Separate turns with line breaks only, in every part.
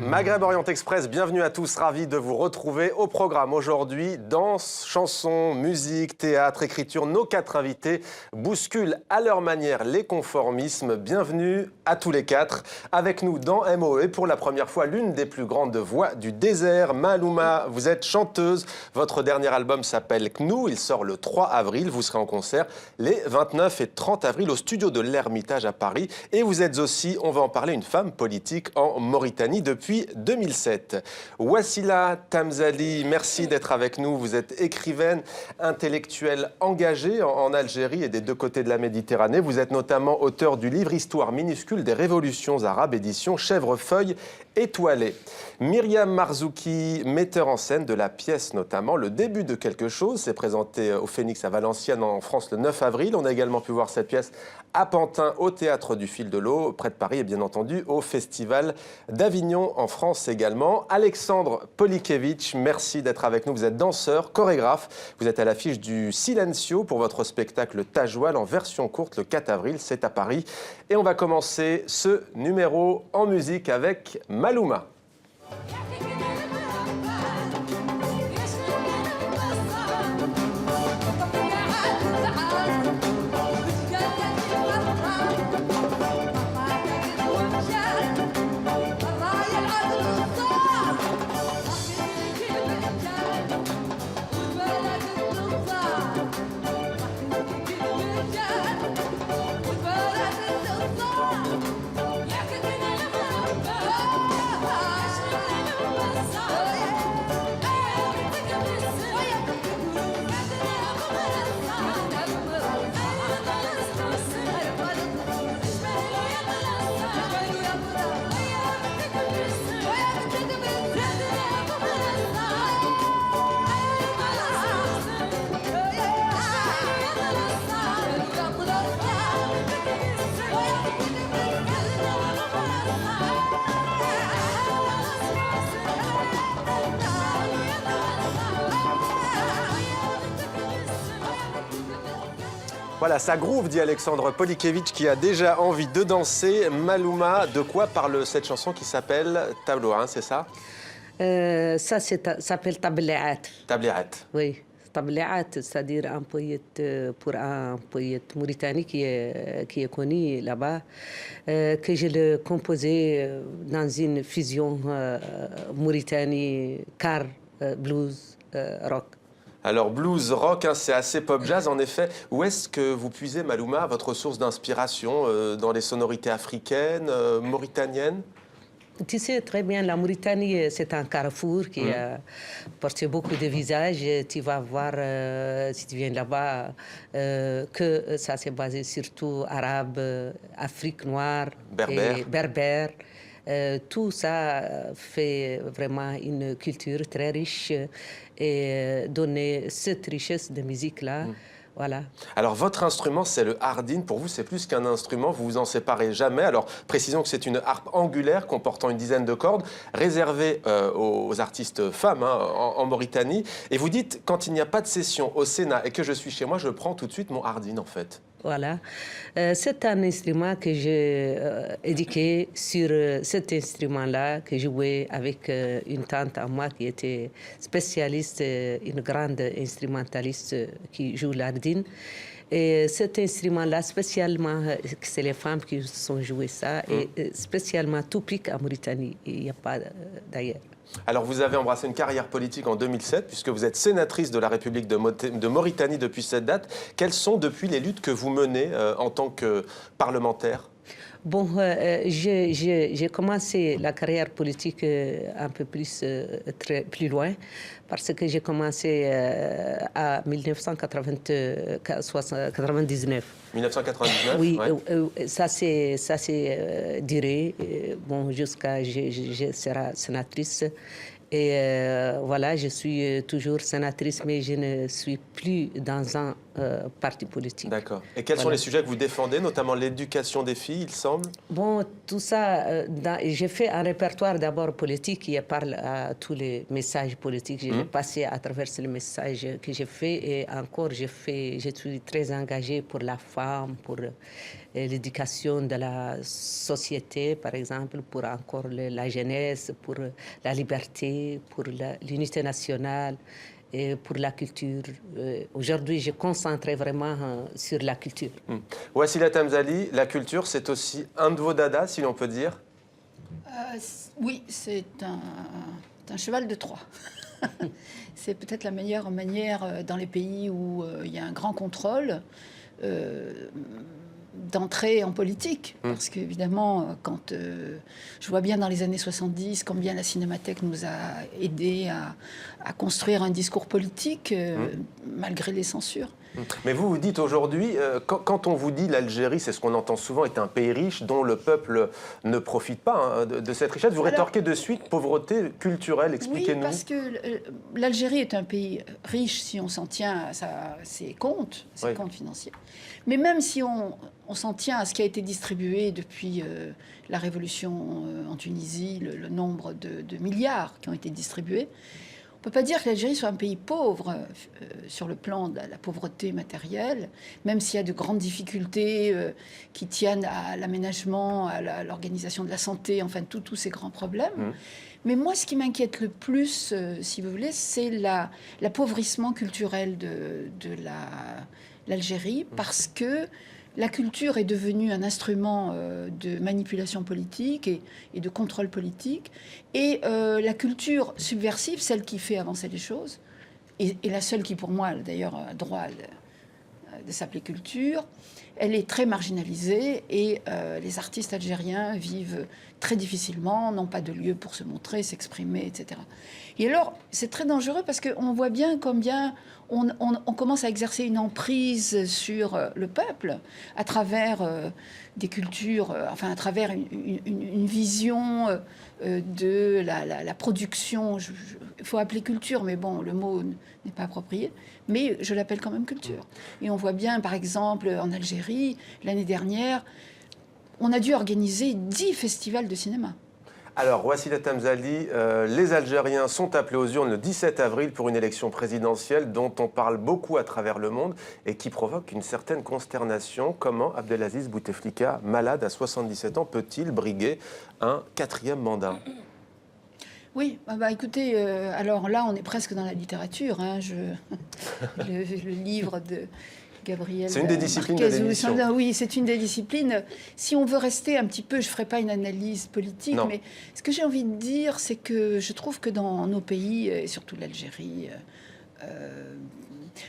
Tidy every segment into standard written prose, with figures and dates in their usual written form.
Maghreb Orient Express, bienvenue à tous, ravi de vous retrouver au programme aujourd'hui. Danse, chansons, musique, théâtre, écriture, nos 4 invités bousculent à leur manière les conformismes. Bienvenue à tous les 4. Avec nous dans MOE, pour la première fois, l'une des plus grandes voix du désert, Malouma. Vous êtes chanteuse, votre dernier album s'appelle Knou, il sort le 3 avril. Vous serez en concert les 29 et 30 avril au studio de l'Ermitage à Paris. Et vous êtes aussi, on va en parler, une femme politique en Mauritanie depuis 2007. Wassila Tamzali, merci d'être avec nous. Vous êtes écrivaine, intellectuelle engagée en Algérie et des deux côtés de la Méditerranée. Vous êtes notamment auteur du livre Histoire minuscule des révolutions arabes, édition Chèvrefeuille étoilée. Myriam Marzouki, metteur en scène de la pièce notamment Le début de quelque chose, c'est présenté au Phénix à Valenciennes en France le 9 avril. On a également pu voir cette pièce à Pantin au Théâtre du Fil de l'Eau, près de Paris et bien entendu au Festival d'Avignon en France également. Alexandre Polikevitch, merci d'être avec nous. Vous êtes danseur, chorégraphe. Vous êtes à l'affiche du Silencio pour votre spectacle Tajoual en version courte le 4 avril. C'est à Paris. Et on va commencer ce numéro en musique avec Malouma. Voilà, ça groove, dit Alexandre Polikevitch, qui a déjà envie de danser. Malouma, de quoi parle cette chanson qui s'appelle Tableau, hein, c'est ça?
Ça s'appelle Tableat.
Tableat.
Oui, Tableat, c'est-à-dire un poète, pour un poète mauritanien qui est connu là-bas, que je l'ai composé dans une fusion Mauritanie, car blues, rock.
Alors blues, rock, hein, c'est assez pop jazz en effet. Où est-ce que vous puisez, Malouma, votre source d'inspiration dans les sonorités africaines, mauritaniennes?
Tu sais très bien, la Mauritanie, c'est un carrefour qui a porté beaucoup de visages. Tu vas voir, si tu viens là-bas, que ça s'est basé surtout arabe, Afrique noire,
Berbère.
et berbère. Tout ça fait vraiment une culture très riche et donner cette richesse de musique-là. Voilà.
Alors, votre instrument, c'est le hardin. Pour vous, c'est plus qu'un instrument. Vous vous en séparez jamais. Alors, précisons que c'est une harpe angulaire comportant une dizaine de cordes, réservée aux artistes femmes en Mauritanie. Et vous dites, quand il n'y a pas de session au Sénat et que je suis chez moi, je prends tout de suite mon hardin, en fait.
Voilà. C'est un instrument que j'ai éduqué sur cet instrument-là, que je jouais avec une tante à moi qui était spécialiste, une grande instrumentaliste qui joue l'ardine. Et cet instrument-là, spécialement, c'est les femmes qui sont jouées ça, et spécialement Toupik en Mauritanie, il n'y a pas d'ailleurs.
Alors, vous avez embrassé une carrière politique en 2007, puisque vous êtes sénatrice de la République de Mauritanie depuis cette date. Quelles sont, depuis, les luttes que vous menez en tant que parlementaire ?
Bon, j'ai commencé la carrière politique un peu plus loin, parce que j'ai commencé à 1999.
1999?
Oui,
ouais.
ça s'est duré, bon, jusqu'à je serai sénatrice. Et voilà, je suis toujours sénatrice, mais je ne suis plus dans un parti politique.
D'accord. Et quels sont les sujets que vous défendez, notamment l'éducation des filles, il semble?
Bon, tout ça, j'ai fait un répertoire d'abord politique qui parle à tous les messages politiques. Je l'ai passé à travers les messages que j'ai fait et encore je suis très engagée pour la femme, pour l'éducation de la société, par exemple, pour encore la jeunesse, pour la liberté, pour l'unité nationale. Et pour la culture. Aujourd'hui, je concentrais vraiment sur la culture.
Wassila Tamzali, la culture, c'est aussi un de vos dadas, si l'on peut dire?
Oui, c'est un cheval de Troie. C'est peut-être la meilleure manière dans les pays où il y a un grand contrôle d'entrer en politique. Parce qu'évidemment, quand je vois bien dans les années 70 combien la Cinémathèque nous a aidés à construire un discours politique, malgré les censures.
Mais vous dites aujourd'hui, quand on vous dit l'Algérie, c'est ce qu'on entend souvent, est un pays riche dont le peuple ne profite pas de cette richesse, vous rétorquez de suite pauvreté culturelle, expliquez-nous.
Oui, parce que l'Algérie est un pays riche si on s'en tient à ses comptes financiers. Mais même si on s'en tient à ce qui a été distribué depuis la révolution en Tunisie, le nombre de milliards qui ont été distribués, on ne peut pas dire que l'Algérie soit un pays pauvre sur le plan de la pauvreté matérielle, même s'il y a de grandes difficultés qui tiennent à l'aménagement, à l'organisation de la santé, enfin tous ces grands problèmes. Mais moi, ce qui m'inquiète le plus, si vous voulez, c'est l'appauvrissement culturel de l'Algérie, parce que la culture est devenue un instrument de manipulation politique et de contrôle politique. Et la culture subversive, celle qui fait avancer les choses, et la seule qui, pour moi, d'ailleurs, a droit de s'appeler culture, elle est très marginalisée et les artistes algériens vivent très difficilement, n'ont pas de lieu pour se montrer, s'exprimer, etc. Et alors, c'est très dangereux parce qu'on voit bien combien on commence à exercer une emprise sur le peuple à travers des cultures, enfin à travers une vision de la production. Il faut appeler culture, mais bon, le mot n'est pas approprié. Mais je l'appelle quand même culture. Et on voit bien, par exemple, en Algérie, l'année dernière, on a dû organiser 10 festivals de cinéma.
Alors, Wassila Tamzali, les Algériens sont appelés aux urnes le 17 avril pour une élection présidentielle dont on parle beaucoup à travers le monde et qui provoque une certaine consternation. Comment Abdelaziz Bouteflika, malade à 77 ans, peut-il briguer un 4e mandat ?
Oui, écoutez, alors là, on est presque dans la littérature. Hein, le livre de Gabriel.
C'est une des disciplines de l'émission.
Oui, c'est une des disciplines. Si on veut rester un petit peu, je ne ferai pas une analyse politique, mais ce que j'ai envie de dire, c'est que je trouve que dans nos pays, et surtout l'Algérie,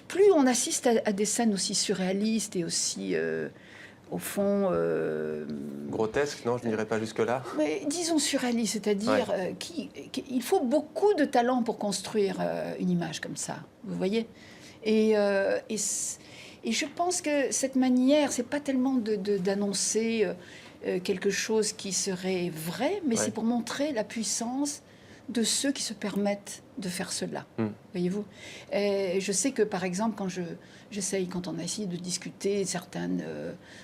plus on assiste à des scènes aussi surréalistes et aussi... au fond...
grotesque, non, je n'irai pas jusque-là.
Mais disons surréaliste, c'est-à-dire qu'il faut beaucoup de talent pour construire une image comme ça, vous voyez. Et je pense que cette manière, c'est pas tellement d'annoncer quelque chose qui serait vrai, mais c'est pour montrer la puissance de ceux qui se permettent de faire cela, voyez-vous. Je sais que, par exemple, quand on a essayé de discuter certaines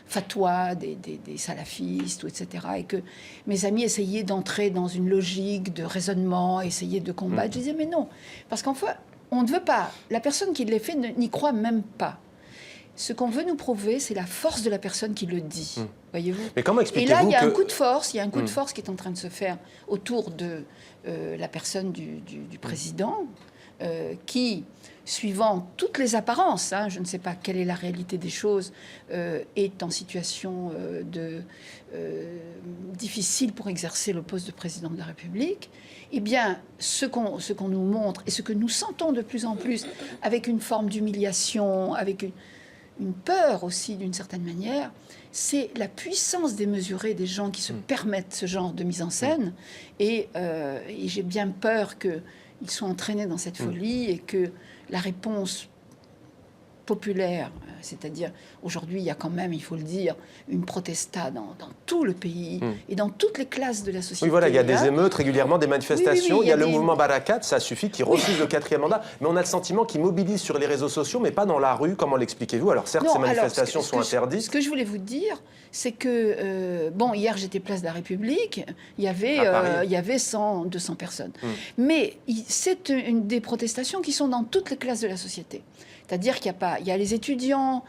fatwas des salafistes, etc., et que mes amis essayaient d'entrer dans une logique de raisonnement, essayaient de combattre, je disais, mais non, parce qu'enfin, on ne veut pas, la personne qui les fait n'y croit même pas. Ce qu'on veut nous prouver, c'est la force de la personne qui le dit, voyez-vous.
Mais comment expliquez-vous
Et là, il y a un coup de force, il y a un coup de force qui est en train de se faire autour de la personne du président, qui, suivant toutes les apparences, je ne sais pas quelle est la réalité des choses, est en situation difficile pour exercer le poste de président de la République. Eh bien, ce qu'on nous montre et ce que nous sentons de plus en plus, avec une forme d'humiliation, avec une peur aussi d'une certaine manière, c'est la puissance démesurée des gens qui se permettent ce genre de mise en scène. Et j'ai bien peur qu'ils soient entraînés dans cette folie et que la réponse populaire, C'est-à-dire, aujourd'hui, il y a quand même, il faut le dire, une protesta dans tout le pays et dans toutes les classes de la société.
Oui, voilà, il y a des émeutes régulièrement, des manifestations.
Oui,
il y a le mouvement Barakat, ça suffit, qui refuse le 4e mandat. Mais on a le sentiment qu'il mobilise sur les réseaux sociaux, mais pas dans la rue. Comment l'expliquez-vous? Alors certes, ces manifestations sont interdites.
Ce que je voulais vous dire, c'est que, bon, hier j'étais place de la République, il y avait 100, 200 personnes. Mais c'est des protestations qui sont dans toutes les classes de la société. C'est-à-dire qu'il y a les étudiants,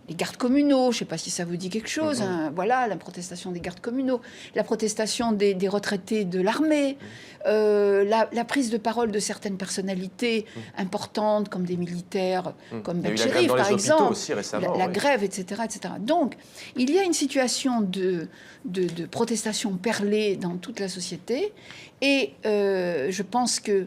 les gardes communaux, je ne sais pas si ça vous dit quelque chose, voilà, la protestation des gardes communaux, la protestation des retraités de l'armée, la prise de parole de certaines personnalités importantes, comme des militaires, comme Ben Chérif, par exemple,
aussi récemment,
la grève, etc., etc. Donc, il y a une situation de protestation perlée dans toute la société, et je pense que,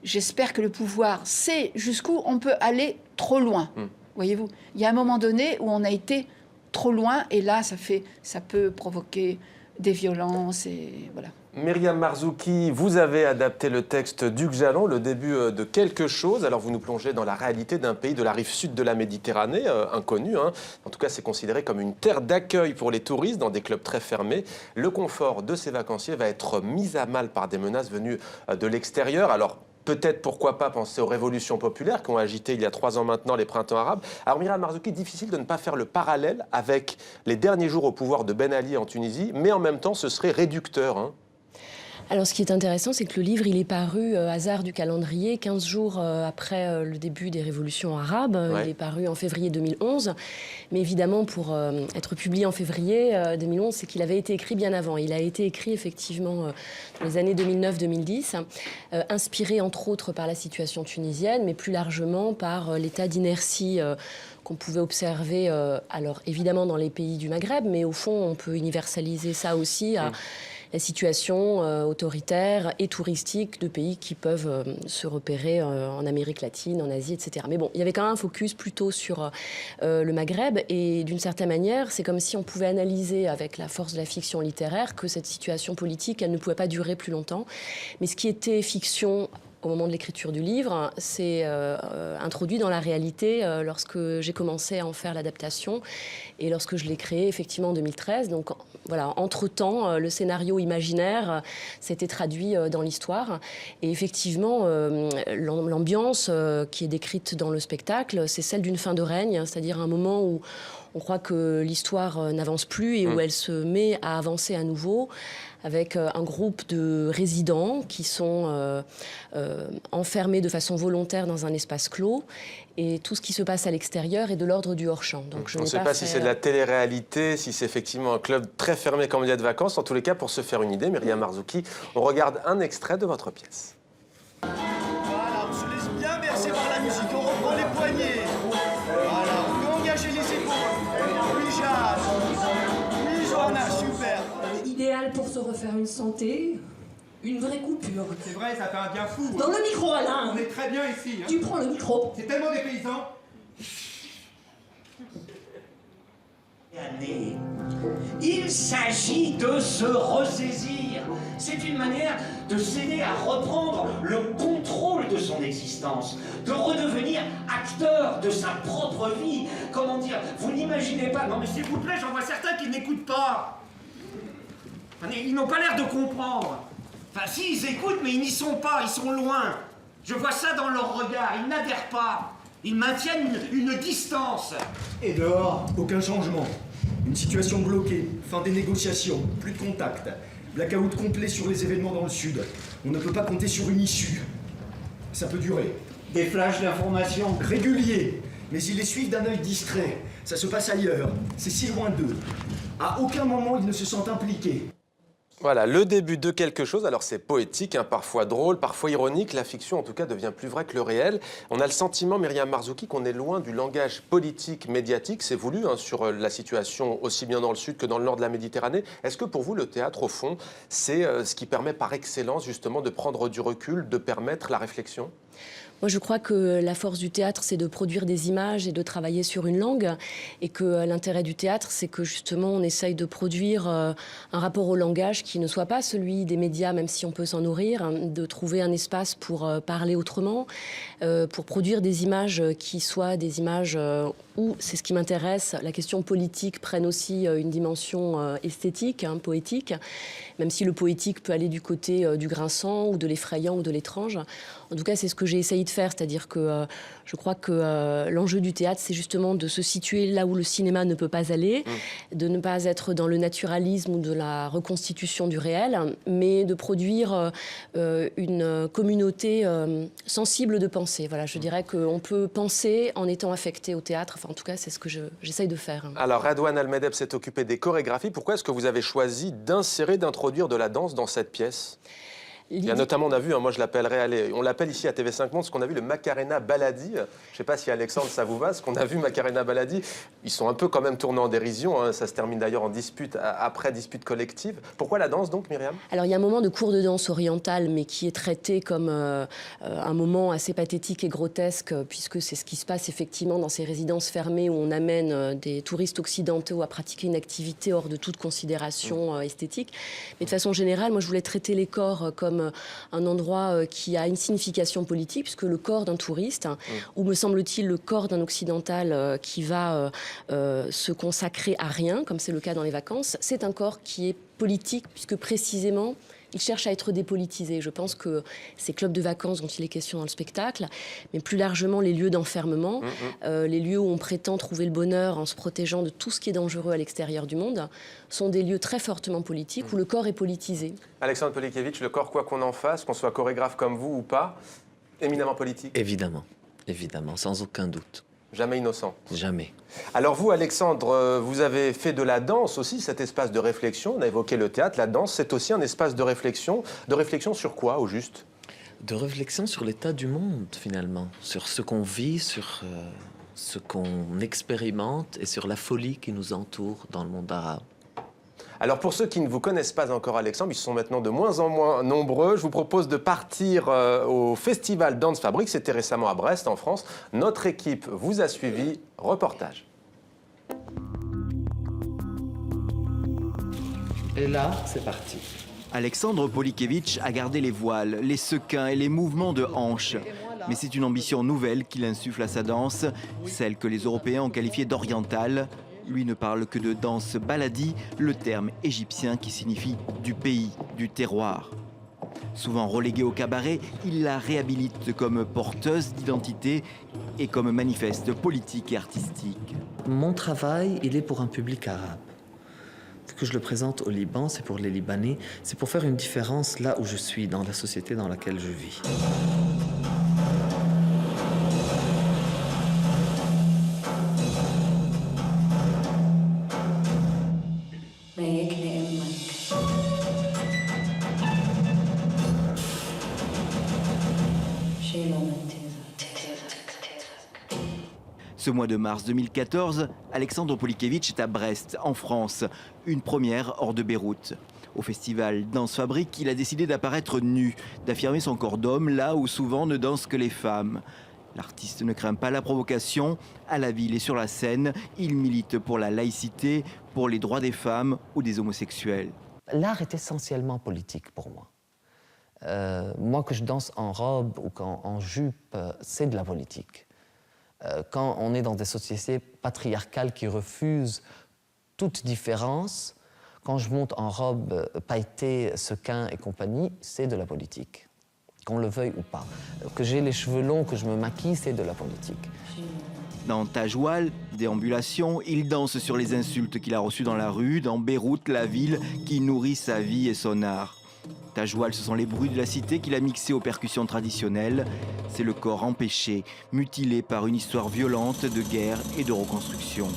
j'espère que le pouvoir sait jusqu'où on peut aller trop loin. Voyez-vous, il y a un moment donné où on a été trop loin, et là, ça peut provoquer des violences, et voilà.
Myriam Marzouki, vous avez adapté le texte d'Hugues Jalon, le début de quelque chose. Alors vous nous plongez dans la réalité d'un pays de la rive sud de la Méditerranée, inconnu. En tout cas, c'est considéré comme une terre d'accueil pour les touristes dans des clubs très fermés. Le confort de ces vacanciers va être mis à mal par des menaces venues de l'extérieur. Alors, peut-être, pourquoi pas, penser aux révolutions populaires qui ont agité il y a 3 ans maintenant les printemps arabes. Alors Myriam Marzouki, difficile de ne pas faire le parallèle avec les derniers jours au pouvoir de Ben Ali en Tunisie, mais en même temps, ce serait réducteur.
Alors, ce qui est intéressant, c'est que le livre, il est paru, hasard du calendrier, 15 jours après le début des révolutions arabes. Ouais. Il est paru en février 2011. Mais évidemment, pour être publié en février 2011, c'est qu'il avait été écrit bien avant. Il a été écrit, effectivement, dans les années 2009-2010, inspiré, entre autres, par la situation tunisienne, mais plus largement par l'état d'inertie qu'on pouvait observer, alors évidemment dans les pays du Maghreb, mais au fond, on peut universaliser ça aussi à la situation autoritaire et touristique de pays qui peuvent se repérer en Amérique latine, en Asie, etc. Mais bon, il y avait quand même un focus plutôt sur le Maghreb, et d'une certaine manière, c'est comme si on pouvait analyser avec la force de la fiction littéraire que cette situation politique, elle ne pouvait pas durer plus longtemps. Mais ce qui était fiction au moment de l'écriture du livre, c'est introduit dans la réalité lorsque j'ai commencé à en faire l'adaptation et lorsque je l'ai créé effectivement en 2013. Donc voilà, entre-temps, le scénario imaginaire s'était traduit dans l'histoire. Et effectivement, l'ambiance qui est décrite dans le spectacle, c'est celle d'une fin de règne, c'est-à-dire un moment où on croit que l'histoire n'avance plus et où elle se met à avancer à nouveau, avec un groupe de résidents qui sont enfermés de façon volontaire dans un espace clos. Et tout ce qui se passe à l'extérieur est de l'ordre du hors-champ. Donc
on ne sait pas si c'est de la télé-réalité, si c'est effectivement un club très fermé comme il y a de vacances. En tous les cas, pour se faire une idée, Myriam Marzouki, on regarde un extrait de votre pièce.
Voilà, on se laisse bien bercer par la musique, on reprend les poignets. Voilà, on peut engager les épaules. Oui, Jeanne. Oui, Johanna, super.
Idéal pour se refaire une santé, une vraie coupure.
C'est vrai, ça fait un bien fou.
Dans le micro, Alain.
On est très bien ici.
Tu prends le micro.
C'est tellement dépaysant.
Il s'agit de se ressaisir. C'est une manière de s'aider à reprendre le contrôle de son existence, de redevenir acteur de sa propre vie. Comment dire, vous n'imaginez pas...
Non mais s'il vous plaît, j'en vois certains qui n'écoutent pas. Ils n'ont pas l'air de comprendre. Enfin, si, ils écoutent, mais ils n'y sont pas, ils sont loin. Je vois ça dans leur regard, ils n'adhèrent pas. Ils maintiennent une distance.
Et dehors, aucun changement. Une situation bloquée, fin des négociations, plus de contact. Blackout complet sur les événements dans le sud. On ne peut pas compter sur une issue. Ça peut durer.
Des flashs d'information
réguliers, mais ils les suivent d'un œil distrait. Ça se passe ailleurs, c'est si loin d'eux. À aucun moment, ils ne se sentent impliqués.
Voilà, le début de quelque chose. Alors c'est poétique, parfois drôle, parfois ironique. La fiction, en tout cas, devient plus vraie que le réel. On a le sentiment, Myriam Marzouki, qu'on est loin du langage politique médiatique. C'est voulu sur la situation aussi bien dans le sud que dans le nord de la Méditerranée. Est-ce que pour vous, le théâtre, au fond, c'est ce qui permet par excellence, justement, de prendre du recul, de permettre la réflexion ?
Moi, je crois que la force du théâtre, c'est de produire des images et de travailler sur une langue. Et que l'intérêt du théâtre, c'est que justement, on essaye de produire un rapport au langage qui ne soit pas celui des médias, même si on peut s'en nourrir, de trouver un espace pour parler autrement, pour produire des images qui soient des images où, c'est ce qui m'intéresse, la question politique prenne aussi une dimension esthétique, poétique, même si le poétique peut aller du côté du grinçant ou de l'effrayant ou de l'étrange. En tout cas, c'est ce que j'ai essayé de faire, c'est-à-dire que je crois que l'enjeu du théâtre, c'est justement de se situer là où le cinéma ne peut pas aller, de ne pas être dans le naturalisme ou de la reconstitution du réel, mais de produire une communauté sensible de pensée. Voilà, je dirais qu'on peut penser en étant affecté au théâtre. Enfin, en tout cas, c'est ce que j'essaye de faire.
Alors, Redouane Almedeb s'est occupé des chorégraphies. Pourquoi est-ce que vous avez choisi d'introduire de la danse dans cette pièce ? Il y a notamment, on a vu, moi je l'appellerai, on l'appelle ici à TV5 Monde, ce qu'on a vu le Macarena Baladi. Je ne sais pas si Alexandre, ça vous va, ce qu'on a vu Macarena Baladi. Ils sont un peu quand même tournés en dérision, ça se termine d'ailleurs en dispute, après dispute collective. Pourquoi la danse donc, Myriam ?
Alors il y a un moment de cours de danse orientale, mais qui est traité comme un moment assez pathétique et grotesque, puisque c'est ce qui se passe effectivement dans ces résidences fermées où on amène des touristes occidentaux à pratiquer une activité hors de toute considération esthétique. Mais de façon générale, moi je voulais traiter les corps comme un endroit qui a une signification politique, puisque le corps d'un touriste, ou me semble-t-il le corps d'un occidental qui va se consacrer à rien, comme c'est le cas dans les vacances, c'est un corps qui est politique, puisque précisément, il cherche à être dépolitisé. Je pense que ces clubs de vacances dont il est question dans le spectacle, mais plus largement les lieux d'enfermement, les lieux où on prétend trouver le bonheur en se protégeant de tout ce qui est dangereux à l'extérieur du monde, sont des lieux très fortement politiques où le corps est politisé.
Alexandre Polikiewicz, le corps, quoi qu'on en fasse, qu'on soit chorégraphe comme vous ou pas, éminemment politique ?
Évidemment, sans aucun doute.
Jamais innocent.
Jamais.
Alors vous, Alexandre, vous avez fait de la danse aussi, cet espace de réflexion. On a évoqué le théâtre, la danse, c'est aussi un espace de réflexion. De réflexion sur quoi, au juste ?
De réflexion sur l'état du monde, finalement. Sur ce qu'on vit, sur ce qu'on expérimente et sur la folie qui nous entoure dans le monde arabe.
Alors pour ceux qui ne vous connaissent pas encore, Alexandre, ils sont maintenant de moins en moins nombreux. Je vous propose de partir au festival Dance Fabrique. C'était récemment à Brest, en France. Notre équipe vous a suivi. Reportage.
Et là, c'est parti.
Alexandre Polikiewicz a gardé les voiles, les sequins et les mouvements de hanches. Mais c'est une ambition nouvelle qu'il insuffle à sa danse, celle que les Européens ont qualifiée d'orientale. Lui ne parle que de danse baladi, le terme égyptien qui signifie du pays, du terroir. Souvent relégué au cabaret, il la réhabilite comme porteuse d'identité et comme manifeste politique et artistique.
Mon travail, il est pour un public arabe. Que je le présente au Liban, c'est pour les Libanais, c'est pour faire une différence là où je suis, dans la société dans laquelle je vis.
Ce mois de mars 2014, Alexandre Polikiewicz est à Brest, en France, une première hors de Beyrouth. Au festival Dance Fabrique, il a décidé d'apparaître nu, d'affirmer son corps d'homme là où souvent ne dansent que les femmes. L'artiste ne craint pas la provocation. À la ville et sur la scène, il milite pour la laïcité, pour les droits des femmes ou des homosexuels.
L'art est essentiellement politique pour moi. Moi, que je danse en robe ou en jupe, c'est de la politique. Quand on est dans des sociétés patriarcales qui refusent toute différence, quand je monte en robe pailletée, sequin et compagnie, c'est de la politique. Qu'on le veuille ou pas. Que j'ai les cheveux longs, que je me maquille, c'est de la politique.
Dans Tajoual, déambulation, il danse sur les insultes qu'il a reçues dans la rue, dans Beyrouth, la ville qui nourrit sa vie et son art. Tajoual, ce sont les bruits de la cité qu'il a mixés aux percussions traditionnelles. C'est le corps empêché, mutilé par une histoire violente de guerre et de reconstruction.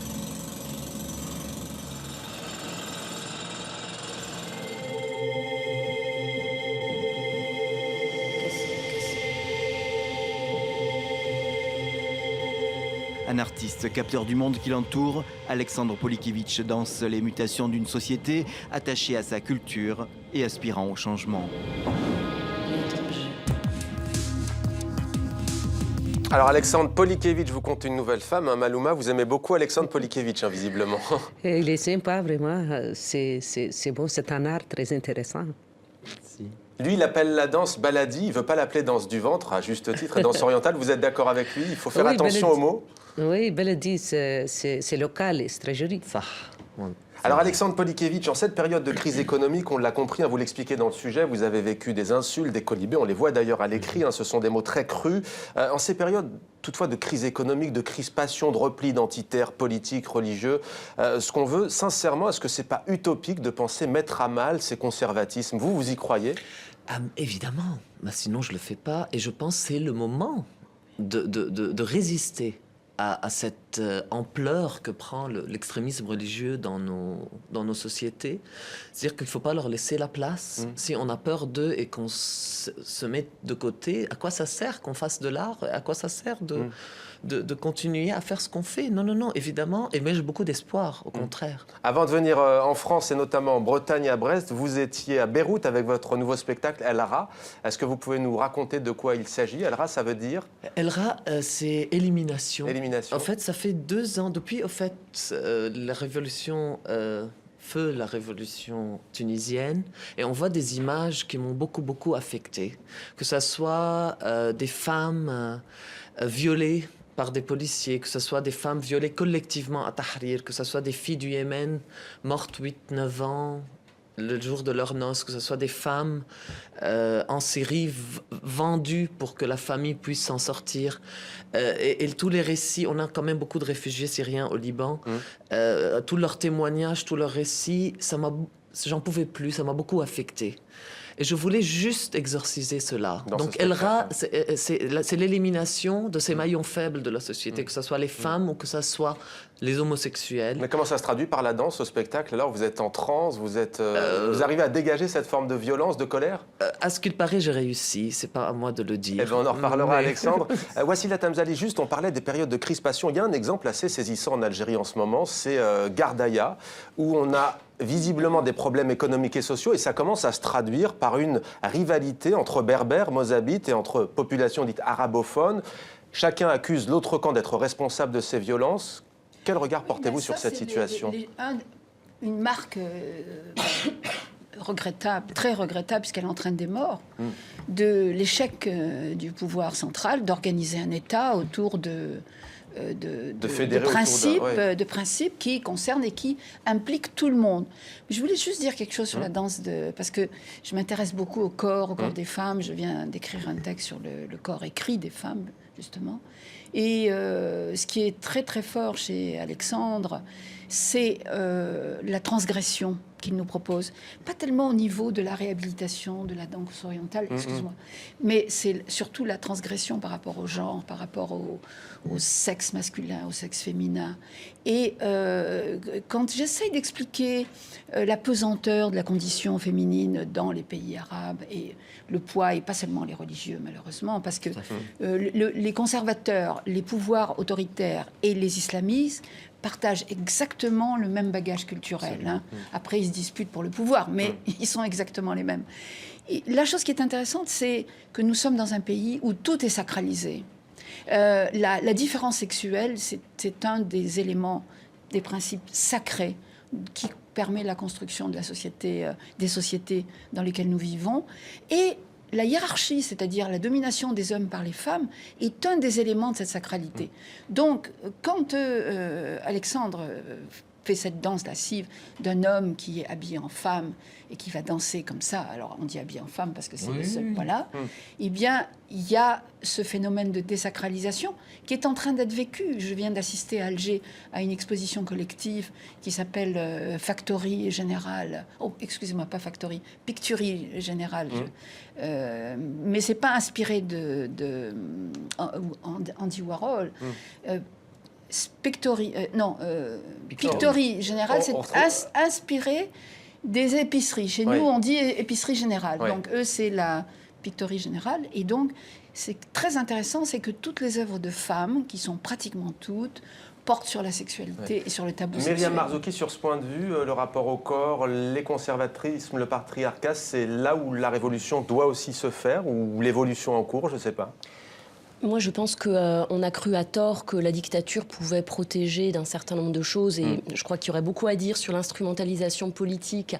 Un artiste capteur du monde qui l'entoure, Alexandre Polikiewicz danse les mutations d'une société attachée à sa culture et aspirant au changement.
Alors Alexandre Polikevitch vous compte une nouvelle femme, hein, Malouma. Vous aimez beaucoup Alexandre Polikevitch, hein, visiblement.
Et il est sympa, vraiment. C'est bon, c'est un art très intéressant.
Merci.
Lui, il appelle la danse baladi, il ne veut pas l'appeler danse du ventre, à juste titre, et danse orientale. Vous êtes d'accord avec lui? Il faut faire attention aux mots.
Oui, baladi, c'est local et c'est très joli.
Ça.
Alors Alexandre Polikevitch, en cette période de crise économique, on l'a compris, hein, vous l'expliquez dans le sujet, vous avez vécu des insultes, des colibés, on les voit d'ailleurs à l'écrit, hein, ce sont des mots très crus. En ces périodes, toutefois, de crise économique, de crispation, de repli identitaire, politique, religieux, ce qu'on veut, sincèrement, est-ce que c'est pas utopique de penser mettre à mal ces conservatismes? Vous y croyez?
Évidemment, bah, sinon je le fais pas. Et je pense que c'est le moment de résister à cette ampleur que prend l'extrémisme religieux dans nos sociétés. C'est-à-dire qu'il ne faut pas leur laisser la place. Si on a peur d'eux et qu'on se met de côté, à quoi ça sert qu'on fasse de l'art? À quoi ça sert de continuer à faire ce qu'on fait? Non, non, non, évidemment. Et mais j'ai beaucoup d'espoir, au contraire.
Avant de venir en France et notamment en Bretagne et à Brest, vous étiez à Beyrouth avec votre nouveau spectacle El Ra. Est-ce que vous pouvez nous raconter de quoi il s'agit? El Ra, ça veut dire?
El Ra, c'est élimination.
Élimination.
En fait, ça fait 2 ans, depuis au fait, la révolution... feu la révolution tunisienne, et on voit des images qui m'ont beaucoup affecté. Que ce soit des femmes violées par des policiers, que ce soit des femmes violées collectivement à Tahrir, que ce soit des filles du Yémen mortes 8-9 ans le jour de leur noces, que ce soit des femmes en Syrie vendues pour que la famille puisse s'en sortir. Et tous les récits, on a quand même beaucoup de réfugiés syriens au Liban, tous leurs témoignages, tous leurs récits, j'en pouvais plus, ça m'a beaucoup affecté. Et je voulais juste exorciser cela. Donc El Ra, c'est l'élimination de ces maillons faibles de la société, que ce soit les femmes ou que ce soit les homosexuels.
Mais comment ça se traduit par la danse au spectacle? Alors vous êtes en transe, vous arrivez à dégager cette forme de violence, de colère?
À ce qu'il paraît, j'ai réussi. C'est pas à moi de le dire.
Eh bien, on en reparlera, Alexandre. Wassila Tamzali, juste, on parlait des périodes de crispation. Il y a un exemple assez saisissant en Algérie en ce moment, c'est Gardaïa, où on a visiblement des problèmes économiques et sociaux, et ça commence à se traduire par une rivalité entre berbères, mozabites et entre populations dites arabophones. Chacun accuse l'autre camp d'être responsable de ces violences. Quel regard portez-vous sur cette situation?
Une marque regrettable, très regrettable, puisqu'elle entraîne des morts, de l'échec du pouvoir central d'organiser un État autour de principes qui concernent et qui impliquent tout le monde. Je voulais juste dire quelque chose sur la danse, parce que je m'intéresse beaucoup au corps des femmes. Je viens d'écrire un texte sur le corps écrit des femmes, justement. Et ce qui est très très fort chez Alexandre, c'est la transgression qu'il nous propose. Pas tellement au niveau de la réhabilitation de la danse orientale, excuse-moi, mais c'est surtout la transgression par rapport au genre, par rapport au sexe masculin, au sexe féminin. Et quand j'essaye d'expliquer la pesanteur de la condition féminine dans les pays arabes et le poids, et pas seulement les religieux malheureusement, parce que les conservateurs, les pouvoirs autoritaires et les islamistes partagent exactement le même bagage culturel. Hein. Après, ils se disputent pour le pouvoir, mais ils sont exactement les mêmes. Et la chose qui est intéressante, c'est que nous sommes dans un pays où tout est sacralisé. La différence sexuelle, c'est un des éléments, des principes sacrés qui permet la construction de la société, des sociétés dans lesquelles nous vivons. Et la hiérarchie, c'est-à-dire la domination des hommes par les femmes, est un des éléments de cette sacralité. Donc, quand Alexandre fait cette danse lascive d'un homme qui est habillé en femme et qui va danser comme ça, alors on dit habillé en femme parce que c'est le seul, voilà, eh bien, il y a ce phénomène de désacralisation qui est en train d'être vécu. Je viens d'assister à Alger à une exposition collective qui s'appelle Factory Générale. Oh, excusez-moi, pas Factory, Pictury Générale. Mais c'est pas inspiré de Andy Warhol. Pictory Générale, c'est inspiré des épiceries. Chez nous, on dit épicerie générale. Donc, eux, c'est la Pictory Générale. Et donc, c'est très intéressant, c'est que toutes les œuvres de femmes, qui sont pratiquement toutes, portent sur la sexualité et sur le tabou sexuel.
Myriam Marzouki, sur ce point de vue, le rapport au corps, les conservatrismes, le patriarcat, c'est là où la révolution doit aussi se faire, ou l'évolution en cours, je ne sais pas.
Moi, je pense qu'on a cru à tort que la dictature pouvait protéger d'un certain nombre de choses. Et je crois qu'il y aurait beaucoup à dire sur l'instrumentalisation politique,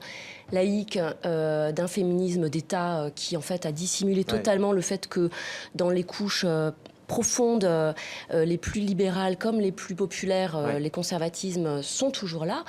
laïque, d'un féminisme d'État qui, en fait, a dissimulé totalement le fait que dans les couches profondes, les plus libérales comme les plus populaires, les conservatismes sont toujours là.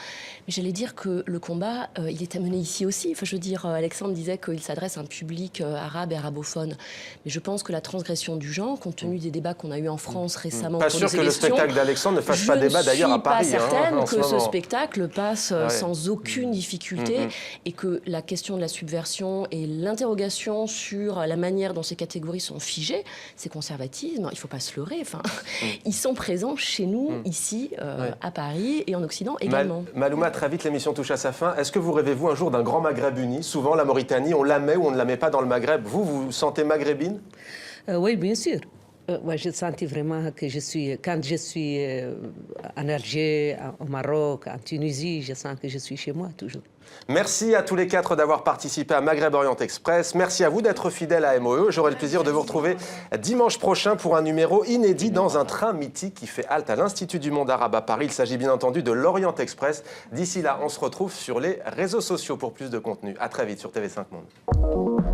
Mais j'allais dire que le combat, il est amené ici aussi. Enfin, je veux dire, Alexandre disait qu'il s'adresse à un public arabe et arabophone. Mais je pense que la transgression du genre, compte tenu des débats qu'on a eus en France récemment
pas
pour
sûr
les
que
élections,
le spectacle d'Alexandre ne fasse pas débat d'ailleurs à Paris.
Je ne suis pas certaine que ce
moment.
spectacle passe sans aucune difficulté et que la question de la subversion et l'interrogation sur la manière dont ces catégories sont figées, ces conservatismes, il ne faut pas se leurrer. Enfin, ils sont présents chez nous, ici, à Paris et en Occident également.
Malouma, très vite, l'émission touche à sa fin. Est-ce que vous rêvez-vous un jour d'un grand Maghreb uni? Souvent, la Mauritanie, on la met ou on ne la met pas dans le Maghreb. Vous vous sentez maghrébine?
Oui, bien sûr. Moi, je sentais vraiment que quand je suis en Alger, au Maroc, en Tunisie, je sens que je suis chez moi toujours.
Merci à tous les 4 d'avoir participé à Maghreb Orient Express. Merci à vous d'être fidèles à MOE. J'aurai le plaisir de vous retrouver dimanche prochain pour un numéro inédit dans un train mythique qui fait halte à l'Institut du Monde Arabe à Paris. Il s'agit bien entendu de l'Orient Express. D'ici là, on se retrouve sur les réseaux sociaux pour plus de contenu. À très vite sur TV5 Monde.